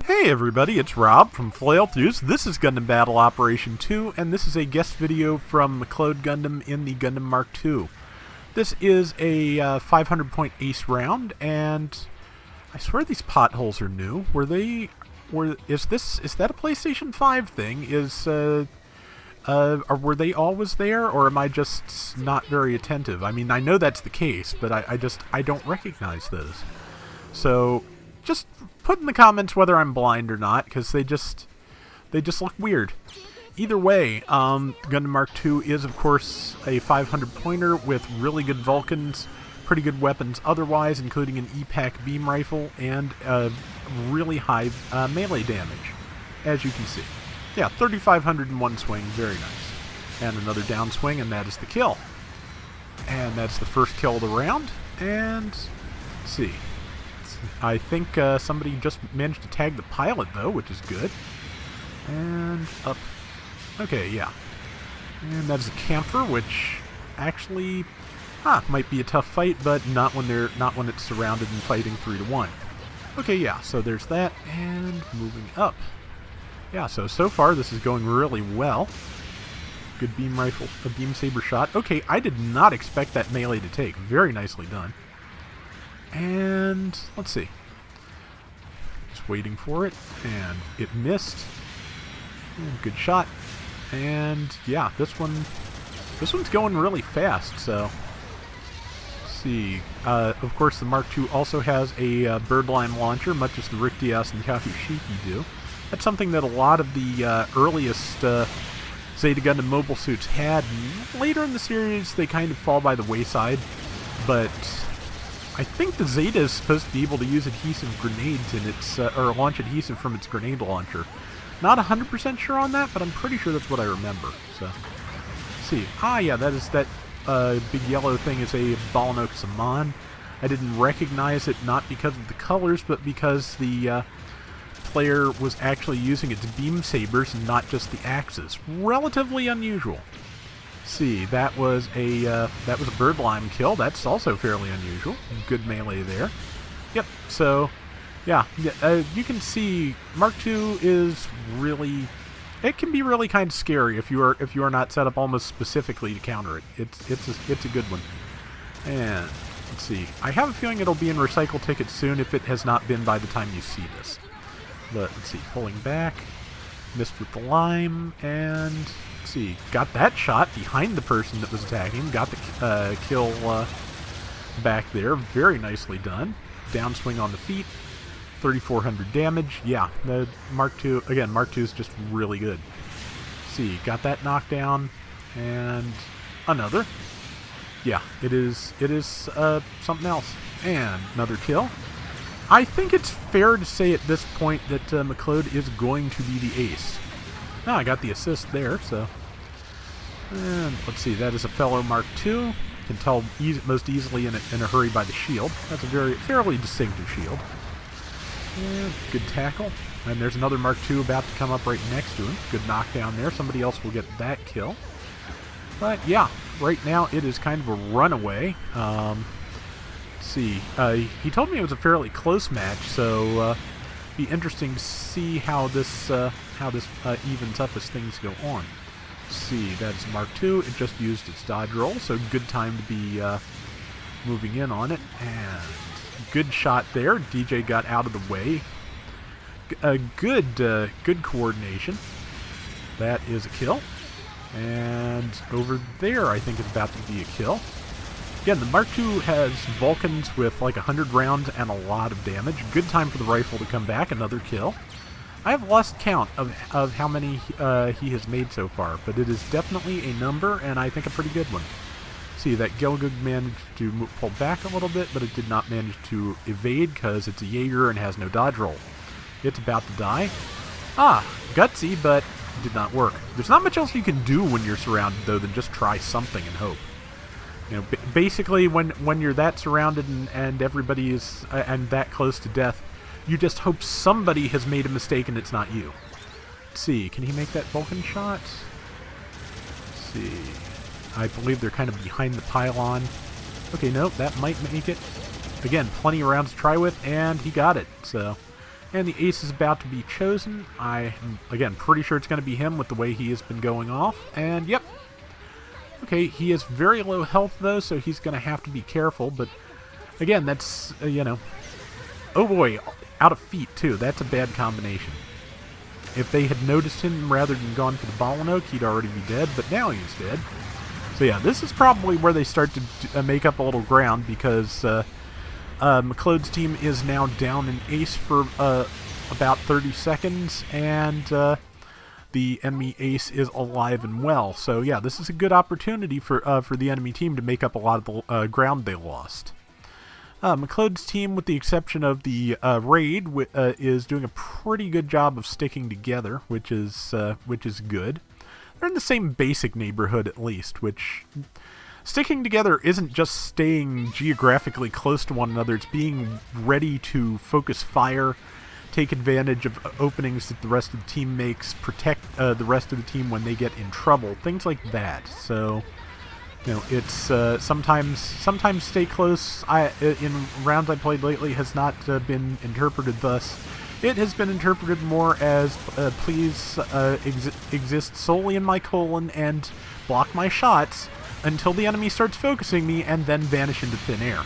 Hey everybody, it's Rob from Flailthroughs. This is Gundam Battle Operation 2, and this is a guest video from McLeodGundam in the Gundam Mark II. This is a 500-point ace round, and I swear these potholes are new. Is that a PlayStation 5 thing? Were they always there, or am I just not very attentive? I mean, I know that's the case, but I don't recognize those. So, just put in the comments whether I'm blind or not, because they just look weird. Either way, Gundam Mark II is, of course, a 500-pointer with really good Vulcans, pretty good weapons otherwise, including an E-Pack beam rifle, and really high melee damage, as you can see. Yeah, 3,500 in one swing, very nice. And another down swing, and that is the kill. And that's the first kill of the round, and let's see. I think somebody just managed to tag the pilot, though, which is good. And up. Okay, yeah. And that is a camper, which actually might be a tough fight, but not when it's surrounded and fighting 3-1. Okay, yeah. So there's that, and moving up. Yeah. So far this is going really well. Good beam rifle, a beam saber shot. Okay, I did not expect that melee to take. Very nicely done. And let's see. Just waiting for it, and it missed. And good shot. And yeah, this one's going really fast. So let's see. Of course, the Mark II also has a birdlime launcher, much as the Rick Diaz and Yakushiki do. That's something that a lot of the earliest Zeta Gundam mobile suits had. Later in the series, they kind of fall by the wayside, but I think the Zeta is supposed to be able to use adhesive grenades in its, or launch adhesive from its grenade launcher. Not 100% sure on that, but I'm pretty sure that's what I remember. So, let's see. Yeah, that big yellow thing is a Balanoke Saman. I didn't recognize it, not because of the colors, but because the player was actually using its beam sabers and not just the axes. Relatively unusual. See, that was a birdlime kill. That's also fairly unusual. Good melee there. Yep. So, yeah, you can see Mark II is really. It can be really kind of scary if you are not set up almost specifically to counter it. It's a good one. And let's see. I have a feeling it'll be in recycle tickets soon if it has not been by the time you see this. But let's see. Pulling back, missed with the lime, and see, got that shot behind the person that was attacking. Got the kill back there. Very nicely done. Downswing on the feet. 3,400 damage. Yeah, the Mark II, again, Mark II is just really good. See, got that knockdown. And another. Yeah, it is something else. And another kill. I think it's fair to say at this point that McLeod is going to be the ace. I got the assist there, so. And let's see, that is a fellow Mark II. Can tell most easily in a hurry by the shield. That's a fairly distinctive shield. And good tackle. And there's another Mark II about to come up right next to him. Good knockdown there. Somebody else will get that kill. But yeah, right now it is kind of a runaway. Let's see. He told me it was a fairly close match, so be interesting to see how this evens up as things go on. Let's see, that's Mark II. It just used its dodge roll, so good time to be moving in on it. And good shot there. DJ got out of the way. Good coordination. That is a kill. And over there, I think is about to be a kill. Again, the Mark II has Vulcans with like 100 rounds and a lot of damage. Good time for the rifle to come back. Another kill. I have lost count of how many he has made so far, but it is definitely a number, and I think a pretty good one. See, that Gelgug managed to pull back a little bit, but it did not manage to evade because it's a Jaeger and has no dodge roll. It's about to die. Gutsy, but it did not work. There's not much else you can do when you're surrounded, though, than just try something and hope. You know, basically, when you're that surrounded and everybody is and that close to death, you just hope somebody has made a mistake and it's not you. Let's see, can he make that Vulcan shot? Let's see. I believe they're kind of behind the pylon. Okay, nope, that might make it. Again, plenty of rounds to try with, and he got it. So, And the ace is about to be chosen. I am, again, pretty sure it's going to be him with the way he has been going off. And, yep. Okay, he has very low health, though, so he's going to have to be careful. But, again, that's, you know... Oh, boy, out of feet, too. That's a bad combination. If they had noticed him rather than gone for the ball and oak, he'd already be dead. But now he's dead. So, yeah, this is probably where they start to make up a little ground, because... McLeod's team is now down an ace for about 30 seconds, and the enemy ace is alive and well. So yeah, this is a good opportunity for the enemy team to make up a lot of the ground they lost. McLeod's team, with the exception of the raid, is doing a pretty good job of sticking together, which is good. They're in the same basic neighborhood at least, which... Sticking together isn't just staying geographically close to one another, it's being ready to focus fire, take advantage of openings that the rest of the team makes, protect the rest of the team when they get in trouble, things like that. So, you know, it's sometimes stay close in rounds I played lately has not been interpreted thus. It has been interpreted more as please exist solely in my colon and block my shots until the enemy starts focusing me, and then vanish into thin air.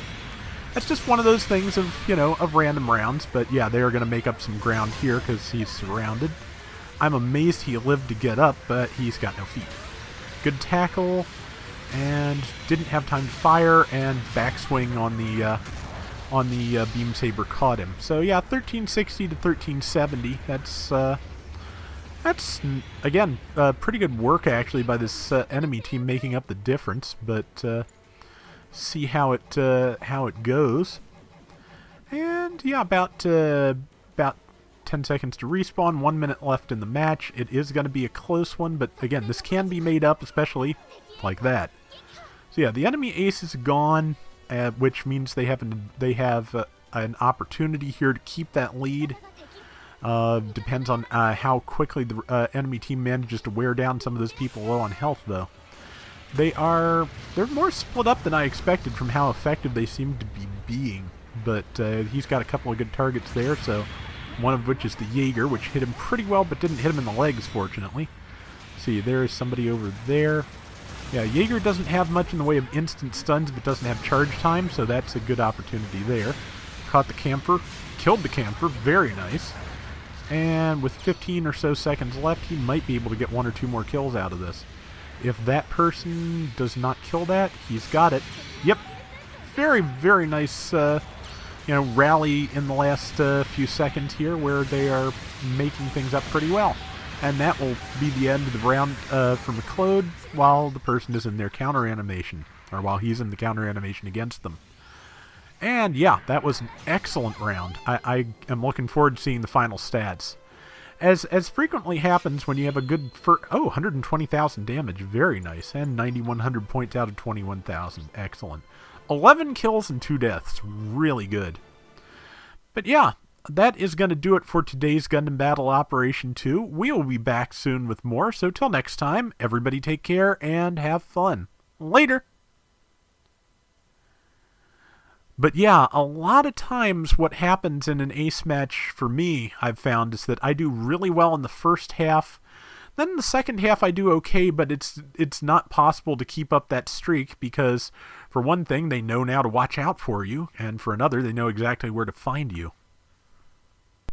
That's just one of those things of, you know, of random rounds, but yeah, they are going to make up some ground here because he's surrounded. I'm amazed he lived to get up, but he's got no feet. Good tackle, and didn't have time to fire, and backswing on the beam saber caught him. So yeah, 1360 to 1370. That's, again, pretty good work, actually, by this enemy team making up the difference, but see how it goes. And, yeah, about 10 seconds to respawn, 1 minute left in the match. It is going to be a close one, but, again, this can be made up, especially like that. So, yeah, the enemy ace is gone, which means they have an opportunity here to keep that lead. Depends on how quickly the enemy team manages to wear down some of those people low on health, though. They're more split up than I expected from how effective they seem to be being. But he's got a couple of good targets there, so one of which is the Jaeger, which hit him pretty well, but didn't hit him in the legs, fortunately. See, there is somebody over there. Yeah, Jaeger doesn't have much in the way of instant stuns, but doesn't have charge time, so that's a good opportunity there. Caught the camper, killed the camper, very nice. And with 15 or so seconds left, he might be able to get 1 or 2 more kills out of this. If that person does not kill that, he's got it. Yep. Very, very nice, rally in the last few seconds here where they are making things up pretty well. And that will be the end of the round for McLeod while the person is in their counter animation, or while he's in the counter animation against them. And yeah, that was an excellent round. I am looking forward to seeing the final stats. As frequently happens when you have a good 120,000 damage, very nice, and 9,100 points out of 21,000, excellent. 11 kills and 2 deaths, really good. But yeah, that is going to do it for today's Gundam Battle Operation 2. We will be back soon with more, so till next time, everybody take care and have fun. Later! But yeah, a lot of times what happens in an ace match for me, I've found, is that I do really well in the first half. Then in the second half I do okay, but it's not possible to keep up that streak because, for one thing, they know now to watch out for you, and for another, they know exactly where to find you.